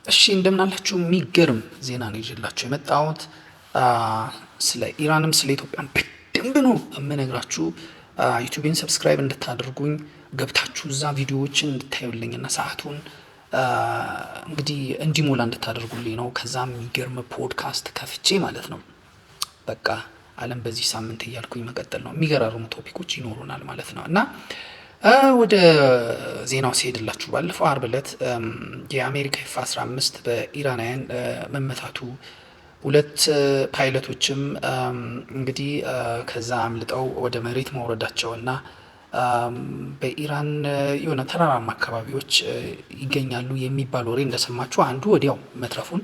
እሺ እንደምናላችሁ የሚገርም ዜና ነው ይዤላችሁ የመጣሁት። ስለ ኢራንም ስለ ኢትዮጵያም በደንብ ነው የምነግራችሁ። ዩቲዩብን ሰብስክራይብ እንድታደርጉኝ ገብታችሁ እዛ ቪዲዮዎችን እንድታዩልኝና ሰዓቱን እንግዲህ እንዲሞላ እንድታደርጉልኝ ነው። ከዛም የሚገርም ፖድካስት ከፍቼ ማለት ነው በቃ ዓለም በዚህ ሳምንት እያልኩኝ መቀጠል ነው። የሚገራርሙ ቶፒኮች ይኖሩናል ማለት ነው እና ወደ ዜናው ሲሄድላችሁ ባለፈው አርብ ዕለት የአሜሪካ ኤፍ-15 በኢራናውያን መመታቱ ሁለት ፓይለቶችም እንግዲህ ከዛ አምልጠው ወደ መሬት መውረዳቸውና በኢራን የሆነ ተራራማ አካባቢዎች ይገኛሉ የሚባል ወሬ እንደሰማችሁ አንዱ ወዲያው መትረፉን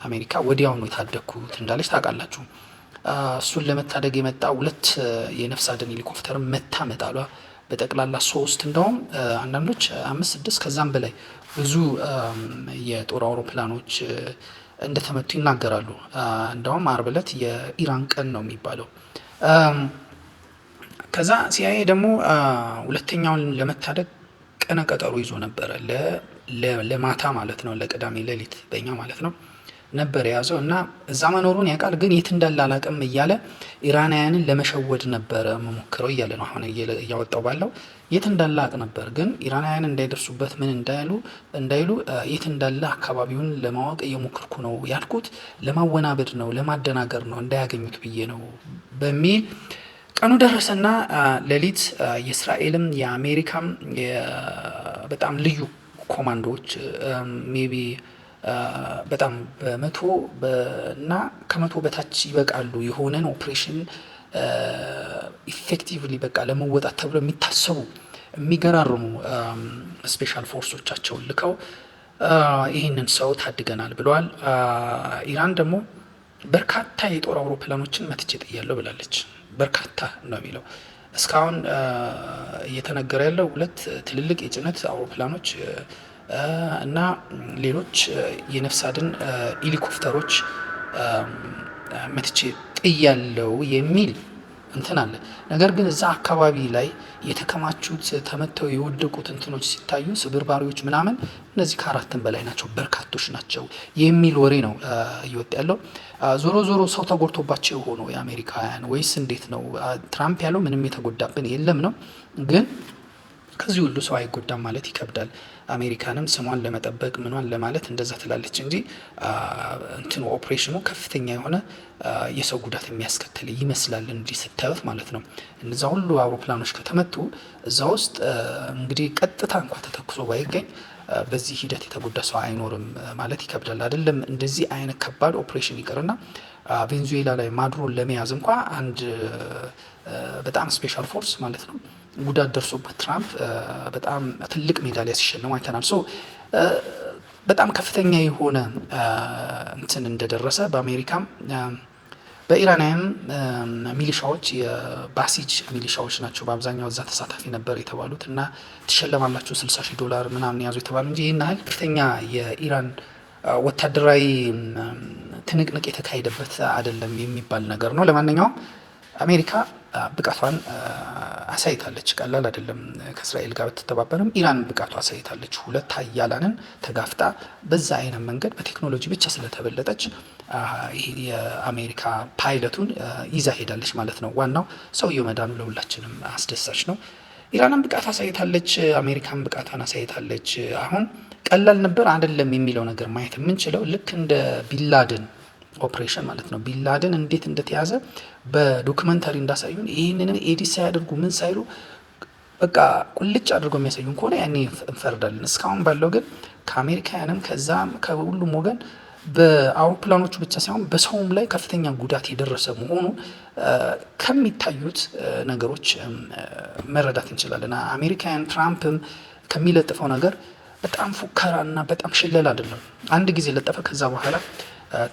አሜሪካ ወዲያው ነው የታደኩት እንዳለች ታውቃላችሁ። እሱን ለመታደግ የመጣ ሁለት የነፍስ አድን ሄሊኮፕተር መታ መጣሏ በጠቅላላ 3 እንደውም አንዳንዶች 5 6 ከዛም በላይ ብዙ የጦር አውሮፕላኖች እንደተመቱ ይናገራሉ። እንደውም አርብ ዕለት የኢራን ቀን ነው የሚባለው። ከዛ ሲአይኤ ደግሞ ሁለተኛውን ለመታደግ ቀነ ቀጠሮ ይዞ ነበረ ለማታ ማለት ነው፣ ለቅዳሜ ሌሊት በእኛ ማለት ነው ነበር የያዘው እና እዛ መኖሩን ያውቃል፣ ግን የት እንዳለ አላውቅም እያለ ኢራናውያንን ለመሸወድ ነበረ መሞክረው እያለ ነው አሁን እያወጣው ባለው። የት እንዳለ አውቅ ነበር፣ ግን ኢራናውያን እንዳይደርሱበት ምን እንዳይሉ የት እንዳለ አካባቢውን ለማወቅ እየሞከርኩ ነው ያልኩት፣ ለማወናበድ ነው፣ ለማደናገር ነው፣ እንዳያገኙት ብዬ ነው በሚል ቀኑ ደረሰና ሌሊት የእስራኤልም የአሜሪካም በጣም ልዩ ኮማንዶዎች ሜቢ በጣም በመቶ እና ከመቶ በታች ይበቃሉ የሆነን ኦፕሬሽን ኢፌክቲቭሊ በቃ ለመወጣት ተብሎ የሚታሰቡ የሚገራርሙ ስፔሻል ፎርሶቻቸውን ልከው ይህንን ሰው ታድገናል ብለዋል። ኢራን ደግሞ በርካታ የጦር አውሮፕላኖችን መትቼ ጥያለሁ ብላለች። በርካታ ነው የሚለው እስካሁን እየተነገረ ያለው 2 ትልልቅ የጭነት አውሮፕላኖች እና ሌሎች የነፍስ አድን ሄሊኮፕተሮች መትቼ ጥያለው የሚል እንትን አለ። ነገር ግን እዛ አካባቢ ላይ የተከማቹት ተመተው የወደቁት እንትኖች ሲታዩ ስብርባሪዎች ምናምን እነዚህ ከ4 በላይ ናቸው፣ በርካቶች ናቸው የሚል ወሬ ነው እየወጣ ያለው። ዞሮ ዞሮ ሰው ተጎድቶባቸው የሆነው የአሜሪካውያን ወይስ እንዴት ነው? ትራምፕ ያለው ምንም የተጎዳብን የለም ነው፣ ግን ከዚህ ሁሉ ሰው አይጎዳም ማለት ይከብዳል። አሜሪካንም ስሟን ለመጠበቅ ምኗን ለማለት እንደዛ ትላለች እንጂ እንትኑ ኦፕሬሽኑ ከፍተኛ የሆነ የሰው ጉዳት የሚያስከትል ይመስላል እንዲህ ስታዩት ማለት ነው። እነዛ ሁሉ አውሮፕላኖች ከተመቱ እዛ ውስጥ እንግዲህ ቀጥታ እንኳ ተተኩሶ ባይገኝ በዚህ ሂደት የተጎዳ ሰው አይኖርም ማለት ይከብዳል። አይደለም እንደዚህ አይነት ከባድ ኦፕሬሽን ይቅርና ቬንዙዌላ ላይ ማዱሮን ለመያዝ እንኳ አንድ በጣም ስፔሻል ፎርስ ማለት ነው ጉዳት ደርሶበት ትራምፕ በጣም ትልቅ ሜዳሊያ ሲሸለሙ አይተናል። በጣም ከፍተኛ የሆነ እንትን እንደደረሰ በአሜሪካም በኢራናውያን ሚሊሻዎች የባሲጅ ሚሊሻዎች ናቸው በአብዛኛው እዛ ተሳታፊ ነበር የተባሉት እና ትሸለማላችሁ $60,000 ምናምን ያዙ የተባሉ እንጂ ይህን ያህል ከፍተኛ የኢራን ወታደራዊ ትንቅንቅ የተካሄደበት አይደለም የሚባል ነገር ነው። ለማንኛውም አሜሪካ ብቃቷን አሳይታለች። ቀላል አይደለም። ከእስራኤል ጋር ብትተባበርም ኢራን ብቃቷ አሳይታለች። 2 ኃያላንን ተጋፍጣ በዛ አይነት መንገድ በቴክኖሎጂ ብቻ ስለተበለጠች ይሄ የአሜሪካ ፓይለቱን ይዛ ሄዳለች ማለት ነው። ዋናው ሰውየው መዳኑ ለሁላችንም አስደሳች ነው። ኢራንን ብቃት አሳይታለች፣ አሜሪካን ብቃቷን አሳይታለች። አሁን ቀላል ነበር አይደለም የሚለው ነገር ማየት የምንችለው ልክ እንደ ቢንላደን ኦፕሬሽን ማለት ነው። ቢንላደን እንዴት እንደተያዘ በዶክመንታሪ እንዳሳዩን ይህንን ኤዲት ሳያደርጉ ምን ሳይሉ በቃ ቁልጭ አድርገው የሚያሳዩን ከሆነ ያኔ እንፈርዳለን። እስካሁን ባለው ግን ከአሜሪካውያንም ከዛም ከሁሉም ወገን በአውሮፕላኖቹ ብቻ ሳይሆን በሰውም ላይ ከፍተኛ ጉዳት የደረሰ መሆኑ ከሚታዩት ነገሮች መረዳት እንችላለን። አሜሪካውያን ትራምፕም ከሚለጥፈው ነገር በጣም ፉከራና በጣም ሽለል አይደለም። አንድ ጊዜ ለጠፈ፣ ከዛ በኋላ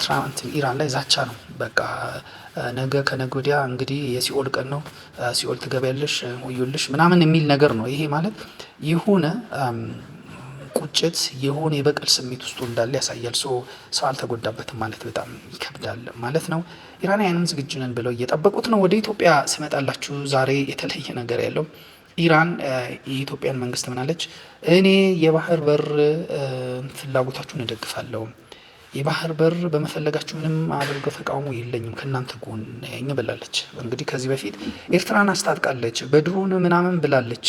ትራምፕ ኢራን ላይ ዛቻ ነው። በቃ ነገ ከነገ ወዲያ እንግዲህ የሲኦል ቀን ነው፣ ሲኦል ትገቢያለሽ፣ ወዮልሽ ምናምን የሚል ነገር ነው። ይሄ ማለት የሆነ ቁጭት የሆነ የበቀል ስሜት ውስጡ እንዳለ ያሳያል። ሰው አልተጎዳበትም ማለት በጣም ይከብዳል ማለት ነው። ኢራናውያንም ዝግጁ ነን ብለው እየጠበቁት ነው። ወደ ኢትዮጵያ ስመጣላችሁ ዛሬ የተለየ ነገር ያለው ኢራን የኢትዮጵያን መንግስት ምናለች? እኔ የባህር በር ፍላጎታችሁን እደግፋለሁ፣ የባህር በር በመፈለጋችሁ ምንም አድርገው ተቃውሞ የለኝም፣ ከእናንተ ጎን ነኝ ብላለች። እንግዲህ ከዚህ በፊት ኤርትራን አስታጥቃለች፣ በድሮን ምናምን ብላለች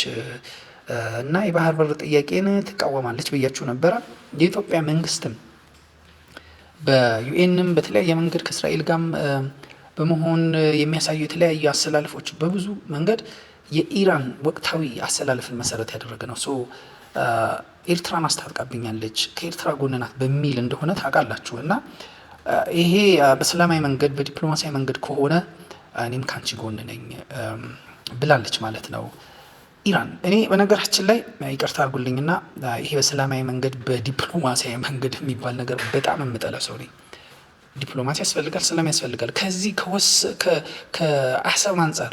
እና የባህር በር ጥያቄን ትቃወማለች ብያችሁ ነበረ። የኢትዮጵያ መንግስትም በዩኤንም በተለያየ መንገድ ከእስራኤል ጋር በመሆን የሚያሳዩ የተለያዩ አሰላለፎች በብዙ መንገድ የኢራን ወቅታዊ አሰላለፍን መሰረት ያደረገ ነው። ኤርትራን አስታጥቃብኛለች ከኤርትራ ጎን ናት በሚል እንደሆነ ታውቃላችሁ። እና ይሄ በሰላማዊ መንገድ በዲፕሎማሲያዊ መንገድ ከሆነ እኔም ካንቺ ጎን ነኝ ብላለች ማለት ነው ኢራን። እኔ በነገራችን ላይ ይቅርታ አድርጉልኝና ይሄ በሰላማዊ መንገድ በዲፕሎማሲያዊ መንገድ የሚባል ነገር በጣም የምጠላ ሰው ነኝ። ዲፕሎማሲ ያስፈልጋል፣ ሰላም ያስፈልጋል። ከዚህ ከአሰብ አንጻር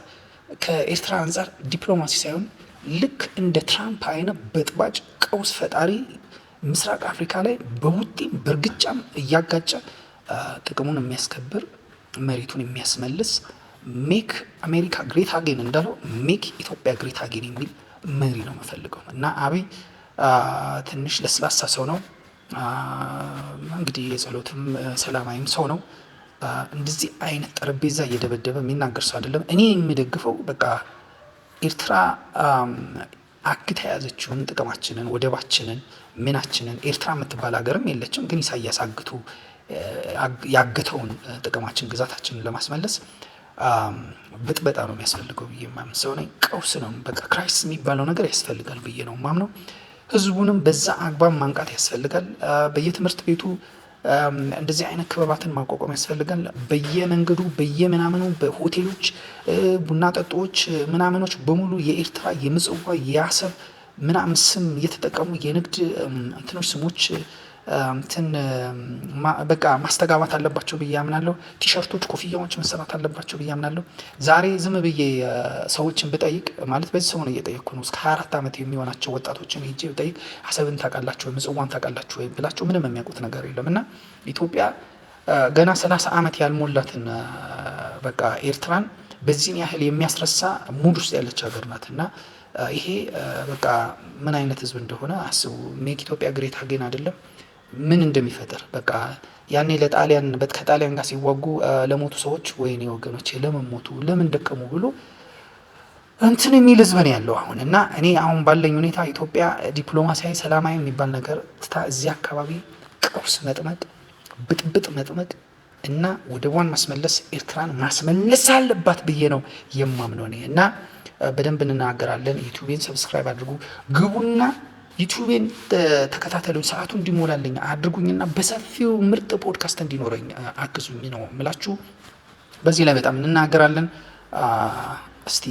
ከኤርትራ አንጻር ዲፕሎማሲ ሳይሆን ልክ እንደ ትራምፕ አይነት በጥባጭ ቀውስ ፈጣሪ ምስራቅ አፍሪካ ላይ በውጤም በእርግጫም እያጋጨ ጥቅሙን የሚያስከብር መሬቱን የሚያስመልስ ሜክ አሜሪካ ግሬት አጌን እንዳለው ሜክ ኢትዮጵያ ግሬት አጌን የሚል መሪ ነው የምፈልገው። እና አብይ ትንሽ ለስላሳ ሰው ነው እንግዲህ የጸሎትም ሰላማዊም ሰው ነው። እንደዚህ አይነት ጠረጴዛ እየደበደበ የሚናገር ሰው አይደለም። እኔ የሚደግፈው በቃ ኤርትራ አግታ የያዘችውን ጥቅማችንን፣ ወደባችንን፣ ምናችንን ኤርትራ የምትባል ሀገርም የለችም፣ ግን ኢሳያስ አግቶ ያገተውን ጥቅማችን ግዛታችንን ለማስመለስ ብጥበጣ ነው የሚያስፈልገው ብዬ ማምን ሰው ነኝ። ቀውስ ነው በቃ ክራይሲስ የሚባለው ነገር ያስፈልጋል ብዬ ነው ማምነው። ህዝቡንም በዛ አግባብ ማንቃት ያስፈልጋል። በየትምህርት ቤቱ እንደዚህ አይነት ክበባትን ማቋቋም ያስፈልጋል። በየመንገዱ በየምናምኑ በሆቴሎች ቡና ጠጦች ምናምኖች በሙሉ የኤርትራ የምጽዋ የአሰብ ምናምን ስም እየተጠቀሙ የንግድ እንትኖች ስሞች በቃ ማስተጋባት አለባቸው ብዬ አምናለሁ። ቲሸርቶች፣ ኮፍያዎች መሰራት አለባቸው ብዬ አምናለሁ። ዛሬ ዝም ብዬ ሰዎችን ብጠይቅ ማለት በዚህ ሰሞን እየጠየቅኩ ነው። እስከ 24 ዓመት የሚሆናቸው ወጣቶችን ሄጄ ብጠይቅ አሰብን ታውቃላችሁ ወይ ምጽዋን ታውቃላችሁ ወይ ብላቸው ምንም የሚያውቁት ነገር የለም። እና ኢትዮጵያ ገና 30 ዓመት ያልሞላትን በቃ ኤርትራን በዚህን ያህል የሚያስረሳ ሙድ ውስጥ ያለች ሀገር ናት። እና ይሄ በቃ ምን አይነት ህዝብ እንደሆነ አስቡ። ሜክ ኢትዮጵያ ግሬት አጌን አይደለም ምን እንደሚፈጠር በቃ ያኔ ለጣሊያን ከጣሊያን ጋር ሲዋጉ ለሞቱ ሰዎች ወይኔ ወገኖቼ ለምን ሞቱ ለምን ደከሙ ብሎ እንትን የሚል ህዝብ ነው ያለው አሁን። እና እኔ አሁን ባለኝ ሁኔታ ኢትዮጵያ ዲፕሎማሲያዊ ሰላማዊ የሚባል ነገር ትታ እዚህ አካባቢ ቀውስ መጥመቅ ብጥብጥ መጥመቅ እና ወደቧን ማስመለስ ኤርትራን ማስመለስ አለባት ብዬ ነው የማምነው እኔ። እና በደንብ እንናገራለን። ዩቲዩቤን ሰብስክራይብ አድርጉ፣ ግቡና ዩቲዩቤን ተከታተሉኝ፣ ሰዓቱ እንዲሞላልኝ አድርጉኝና በሰፊው ምርጥ ፖድካስት እንዲኖረኝ አግዙኝ ነው የምላችሁ። በዚህ ላይ በጣም እንናገራለን። እስቲ